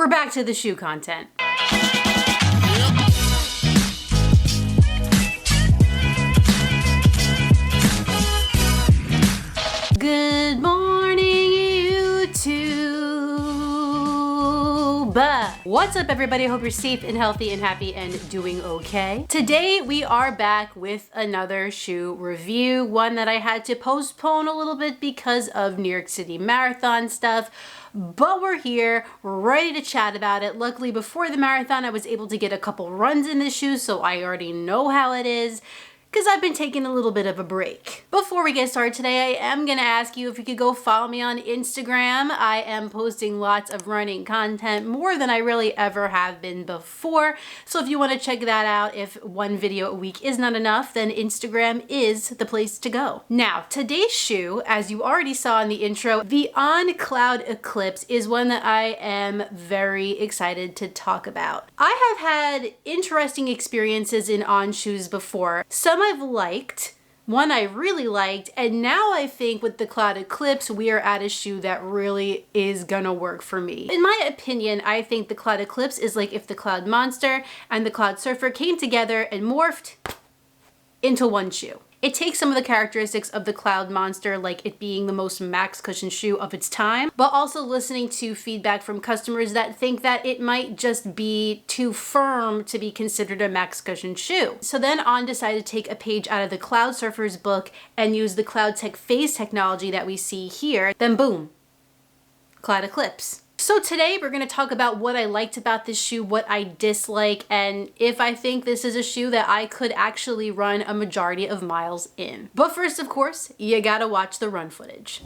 we're back to the shoe content. Good morning, YouTube. What's up, everybody? I hope you're safe and healthy and happy and doing okay. Today, we are back with another shoe review, one that I had to postpone a little bit because of New York City Marathon stuff. But we're here, we're ready to chat about it. Luckily, before the marathon, I was able to get a couple runs in this shoe, so I already know how it is, because I've been taking a little bit of a break. Before we get started today, I am gonna ask you if you could go follow me on Instagram. I am posting lots of running content, more than I really ever have been before. So if you wanna check that out, if one video a week is not enough, then Instagram is the place to go. Now, today's shoe, as you already saw in the intro, the On Cloudeclipse is one that I am very excited to talk about. I have had interesting experiences in On shoes before. Some I've liked, one I really liked, and now I think with the Cloudeclipse, we are at a shoe that really is gonna work for me. In my opinion, I think the Cloudeclipse is like if the Cloud Monster and the Cloud Surfer came together and morphed into one shoe. It takes some of the characteristics of the Cloud Monster, like it being the most max cushion shoe of its time, but also listening to feedback from customers that think that it might just be too firm to be considered a max cushion shoe. So then On decided to take a page out of the Cloud Surfer's book and use the Cloud Tech phase technology that we see here. Then boom, Cloudeclipse. So today we're going to talk about what I liked about this shoe, what I dislike, and if I think this is a shoe that I could actually run a majority of miles in. But first, of course, you gotta watch the run footage.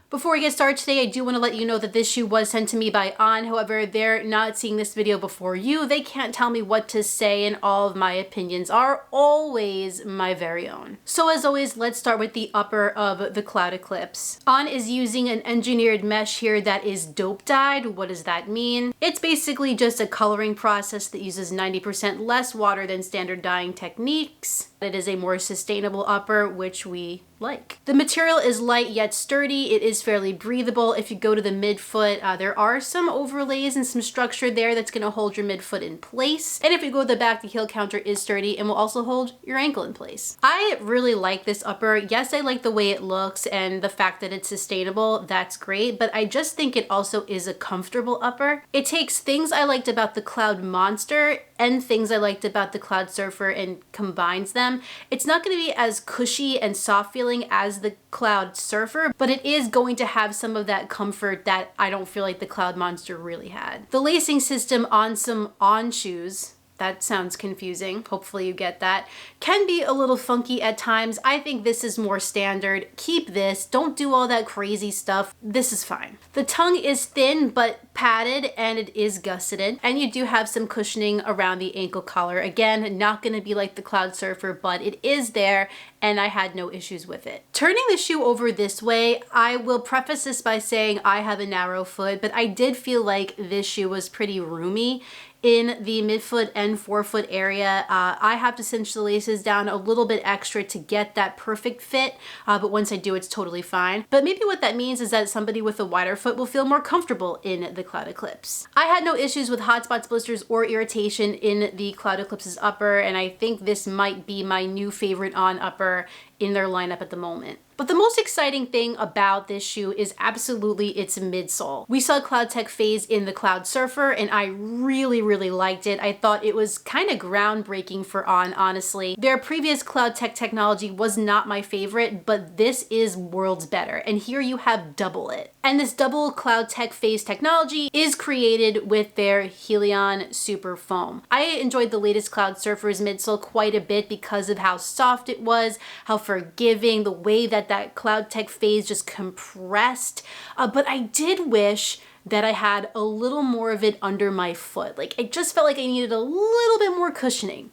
Before we get started today, I do want to let you know that this shoe was sent to me by On. However, they're not seeing this video before you. They can't tell me what to say, and all of my opinions are always my very own. So as always, let's start with the upper of the Cloudeclipse. On is using an engineered mesh here that is dope dyed. What does that mean? It's basically just a coloring process that uses 90% less water than standard dyeing techniques. It is a more sustainable upper, which we like. The material is light yet sturdy. It is fairly breathable. If you go to the midfoot, there are some overlays and some structure there that's going to hold your midfoot in place. And if you go to the back, the heel counter is sturdy and will also hold your ankle in place. I really like this upper. Yes, I like the way it looks and the fact that it's sustainable. That's great, but I just think it also is a comfortable upper. It takes things I liked about the Cloud Monster and things I liked about the Cloud Surfer and combines them. It's not going to be as cushy and soft feeling as the Cloud Surfer, but it is going to have some of that comfort that I don't feel like the Cloud Monster really had. The lacing system on some On shoes, that sounds confusing, hopefully you get that, can be a little funky at times. I think this is more standard. Keep this, don't do all that crazy stuff. This is fine. The tongue is thin but padded and it is gusseted, and you do have some cushioning around the ankle collar. Again, not gonna be like the Cloud Surfer, but it is there and I had no issues with it. Turning the shoe over this way, I will preface this by saying I have a narrow foot, but I did feel like this shoe was pretty roomy in the midfoot and forefoot area. I have to cinch the laces down a little bit extra to get that perfect fit, but once I do, it's totally fine. But maybe what that means is that somebody with a wider foot will feel more comfortable in the Cloudeclipse. I had no issues with hot spots, blisters, or irritation in the Cloudeclipse's upper, and I think this might be my new favorite On upper in their lineup at the moment. But the most exciting thing about this shoe is absolutely its midsole. We saw Cloudtech phase in the Cloud Surfer and I really liked it. I thought it was kind of groundbreaking for On, honestly. Their previous Cloudtech technology was not my favorite, but this is worlds better. And here you have double it. And this double Cloudtech phase technology is created with their Helion Super Foam. I enjoyed the latest Cloud Surfer's midsole quite a bit because of how soft it was, how forgiving, the way that Cloudtech phase just compressed. But I did wish that I had a little more of it under my foot. Like, I just felt like I needed a little bit more cushioning.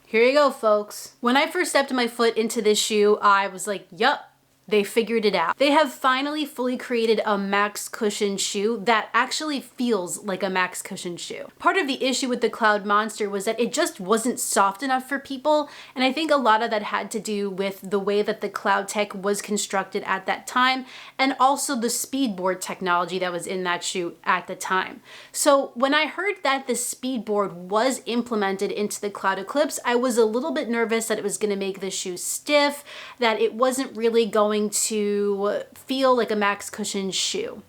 Here you go, folks. When I first stepped my foot into this shoe, I was like, yup. They figured it out. They have finally fully created a max cushion shoe that actually feels like a max cushion shoe. Part of the issue with the Cloud Monster was that it just wasn't soft enough for people, and I think a lot of that had to do with the way that the Cloudtech was constructed at that time, and also the speedboard technology that was in that shoe at the time. So when I heard that the speedboard was implemented into the Cloudeclipse, I was a little bit nervous that it was going to make the shoe stiff, that it wasn't really going to feel like a max cushion shoe.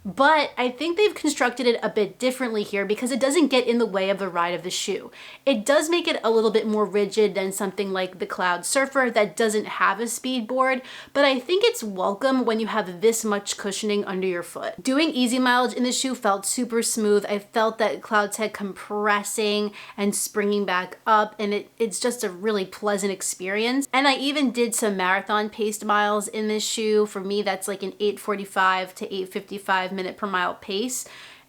But I think they've constructed it a bit differently here because it doesn't get in the way of the ride of the shoe. It does make it a little bit more rigid than something like the Cloud Surfer that doesn't have a speed board, but I think it's welcome when you have this much cushioning under your foot. Doing easy mileage in the shoe felt super smooth. I felt that Cloudtech compressing and springing back up, and it's just a really pleasant experience. And I even did some marathon paced miles in this shoe. For me, that's like an 8:45 to 8:55 minute per mile pace,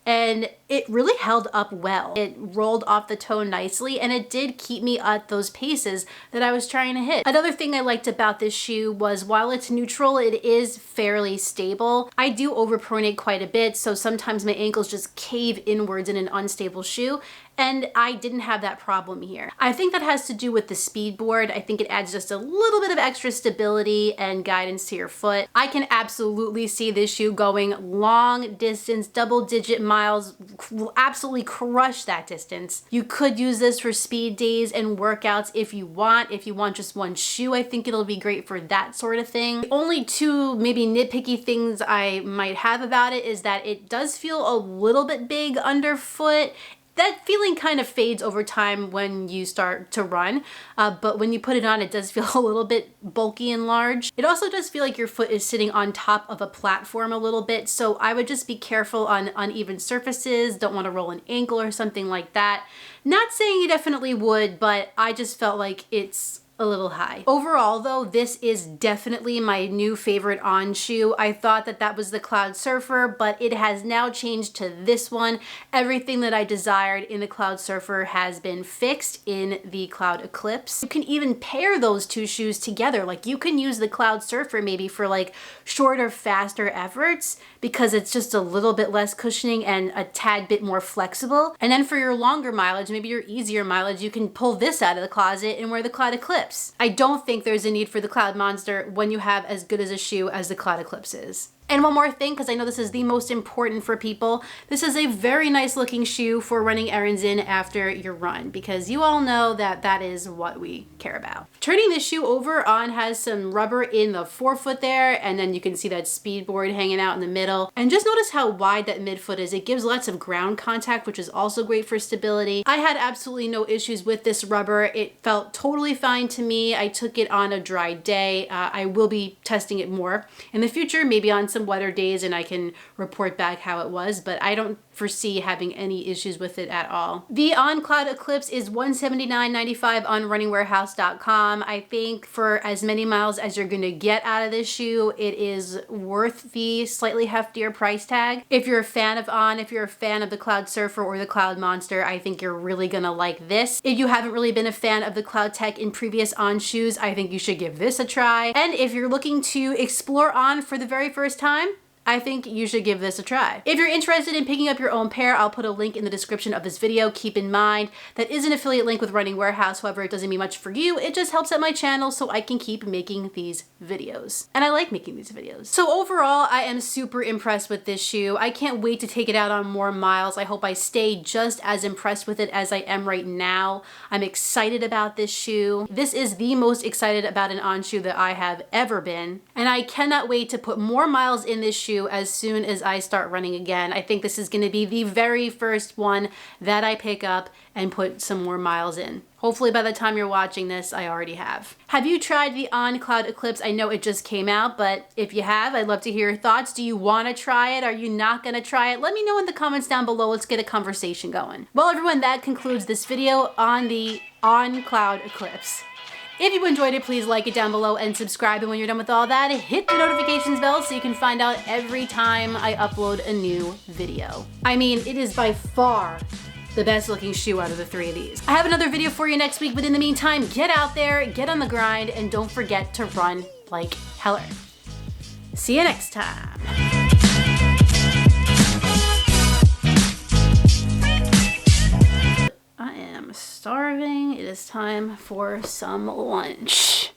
and it really held up well. It rolled off the toe nicely, and it did keep me at those paces that I was trying to hit. Another thing I liked about this shoe was while it's neutral, it is fairly stable. I do overpronate quite a bit, so sometimes my ankles just cave inwards in an unstable shoe, and I didn't have that problem here. I think that has to do with the speed board. I think it adds just a little bit of extra stability and guidance to your foot. I can absolutely see this shoe going long distance, double-digit miles, will absolutely crush that distance. You could use this for speed days and workouts if you want. If you want just one shoe, I think it'll be great for that sort of thing. The only two maybe nitpicky things I might have about it is that it does feel a little bit big underfoot. That feeling kind of fades over time when you start to run, but when you put it on, it does feel a little bit bulky and large. It also does feel like your foot is sitting on top of a platform a little bit, so I would just be careful on uneven surfaces. Don't want to roll an ankle or something like that. Not saying you definitely would, but I just felt like it's a little high. Overall though, this is definitely my new favorite On shoe. I thought that that was the Cloud Surfer, but it has now changed to this one. Everything that I desired in the Cloud Surfer has been fixed in the Cloudeclipse. You can even pair those two shoes together. Like, you can use the Cloud Surfer maybe for like shorter, faster efforts because it's just a little bit less cushioning and a tad bit more flexible. And then for your longer mileage, maybe your easier mileage, you can pull this out of the closet and wear the Cloudeclipse. I don't think there's a need for the Cloud Monster when you have as good as a shoe as the Cloudeclipse is. And one more thing, because I know this is the most important for people, this is a very nice looking shoe for running errands in after your run, because you all know that that is what we care about. Turning this shoe over, On has some rubber in the forefoot there, and then you can see that speed board hanging out in the middle. And just notice how wide that midfoot is. It gives lots of ground contact, which is also great for stability. I had absolutely no issues with this rubber. It felt totally fine to me. I took it on a dry day. I will be testing it more in the future, maybe on some wetter days, and I can report back how it was, but I don't foresee having any issues with it at all. The On Cloudeclipse is $179.95 on runningwarehouse.com. I think for as many miles as you're gonna get out of this shoe, it is worth the slightly heftier price tag. If you're a fan of On, if you're a fan of the Cloud Surfer or the Cloud Monster, I think you're really gonna like this. If you haven't really been a fan of the Cloudtech in previous On shoes, I think you should give this a try. And if you're looking to explore On for the very first time, I think you should give this a try. If you're interested in picking up your own pair, I'll put a link in the description of this video. Keep in mind, that is an affiliate link with Running Warehouse. However, it doesn't mean much for you. It just helps out my channel so I can keep making these videos. And I like making these videos. So overall, I am super impressed with this shoe. I can't wait to take it out on more miles. I hope I stay just as impressed with it as I am right now. I'm excited about this shoe. This is the most excited about an On shoe that I have ever been. And I cannot wait to put more miles in this shoe as soon as I start running again. I think this is going to be the very first one that I pick up and put some more miles in. Hopefully by the time you're watching this, I already have. Have you tried the On Cloudeclipse? I know it just came out, but if you have, I'd love to hear your thoughts. Do you want to try it? Are you not going to try it? Let me know in the comments down below. Let's get a conversation going. Well, everyone, that concludes this video on the On Cloudeclipse. If you enjoyed it, please like it down below and subscribe. And when you're done with all that, hit the notifications bell so you can find out every time I upload a new video. I mean, it is by far the best looking shoe out of the three of these. I have another video for you next week, but in the meantime, get out there, get on the grind, and don't forget to run like heller. See you next time. I am starving. It is time for some lunch.